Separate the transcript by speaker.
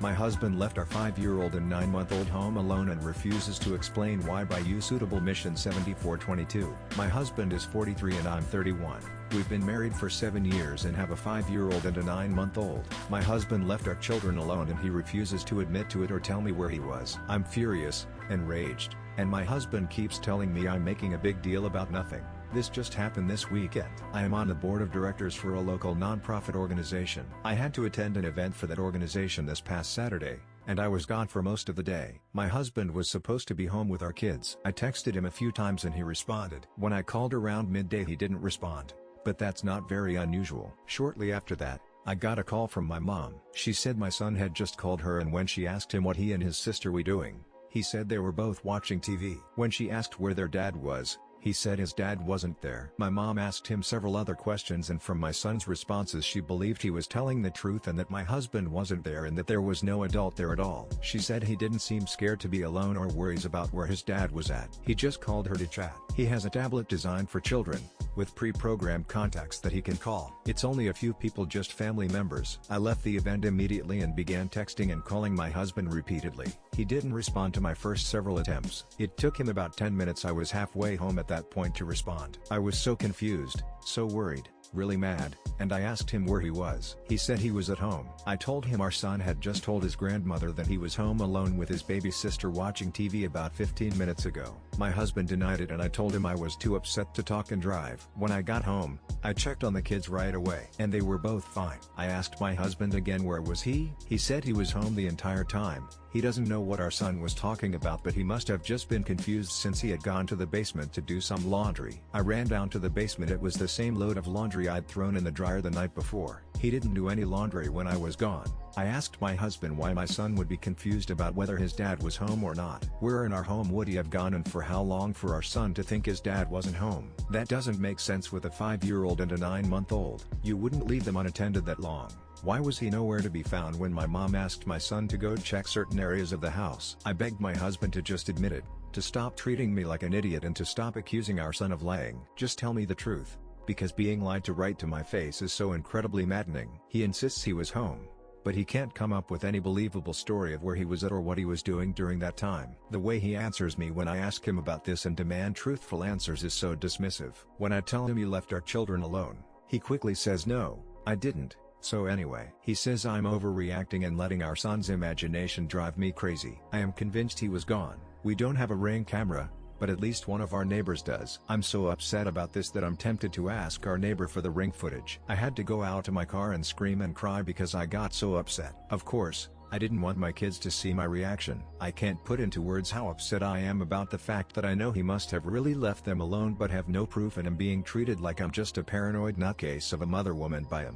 Speaker 1: My husband left our 5-year-old and 9-month-old home alone and refuses to explain why by you suitable mission 7422. My husband is 43 and I'm 31. We've been married for 7 years and have a 5-year-old and a 9-month-old. My husband left our children alone and he refuses to admit to it or tell me where he was. I'm furious, enraged, and my husband keeps telling me I'm making a big deal about nothing. This just happened this weekend. I am on the board of directors for a local non-profit organization. I had to attend an event for that organization this past Saturday, and I was gone for most of the day. My husband was supposed to be home with our kids. I texted him a few times and he responded. When I called around midday he didn't respond. But that's not very unusual. Shortly after that, I got a call from my mom. She said my son had just called her, and when she asked him what he and his sister were doing, he said they were both watching TV. When she asked where their dad was, he said his dad wasn't there. My mom asked him several other questions, and from my son's responses she believed he was telling the truth and that my husband wasn't there and that there was no adult there at all. She said he didn't seem scared to be alone or worries about where his dad was at. He just called her to chat. He has a tablet designed for children, with pre-programmed contacts that he can call. It's only a few people, just family members. I left the event immediately and began texting and calling my husband repeatedly. He didn't respond to my first several attempts. It took him about 10 minutes. I was halfway home at that point to respond. I was so confused, so worried, really mad, and I asked him where he was. He said he was at home. I told him our son had just told his grandmother that he was home alone with his baby sister watching TV about 15 minutes ago. My husband denied it and I told him I was too upset to talk and drive. When I got home, I checked on the kids right away and they were both fine. I asked my husband again where was he? He said he was home the entire time. He doesn't know what our son was talking about, but he must have just been confused since he had gone to the basement to do some laundry. I ran down to the basement. It was the same load of laundry I'd thrown in the dryer the night before. He didn't do any laundry when I was gone. I asked my husband why my son would be confused about whether his dad was home or not. Where in our home would he have gone and for how long for our son to think his dad wasn't home? That doesn't make sense with a 5-year-old and a 9-month-old. You wouldn't leave them unattended that long. Why was he nowhere to be found when my mom asked my son to go check certain areas of the house? I begged my husband to just admit it, to stop treating me like an idiot and to stop accusing our son of lying. Just tell me the truth, because being lied to right to my face is so incredibly maddening. He insists he was home, but he can't come up with any believable story of where he was at or what he was doing during that time. The way he answers me when I ask him about this and demand truthful answers is so dismissive. When I tell him you left our children alone, he quickly says no, I didn't. So anyway, he says I'm overreacting and letting our son's imagination drive me crazy. I am convinced he was gone. We don't have a Ring camera, but at least one of our neighbors does. I'm so upset about this that I'm tempted to ask our neighbor for the Ring footage. I had to go out to my car and scream and cry because I got so upset. Of course, I didn't want my kids to see my reaction. I can't put into words how upset I am about the fact that I know he must have really left them alone but have no proof and am being treated like I'm just a paranoid nutcase of a mother woman by him.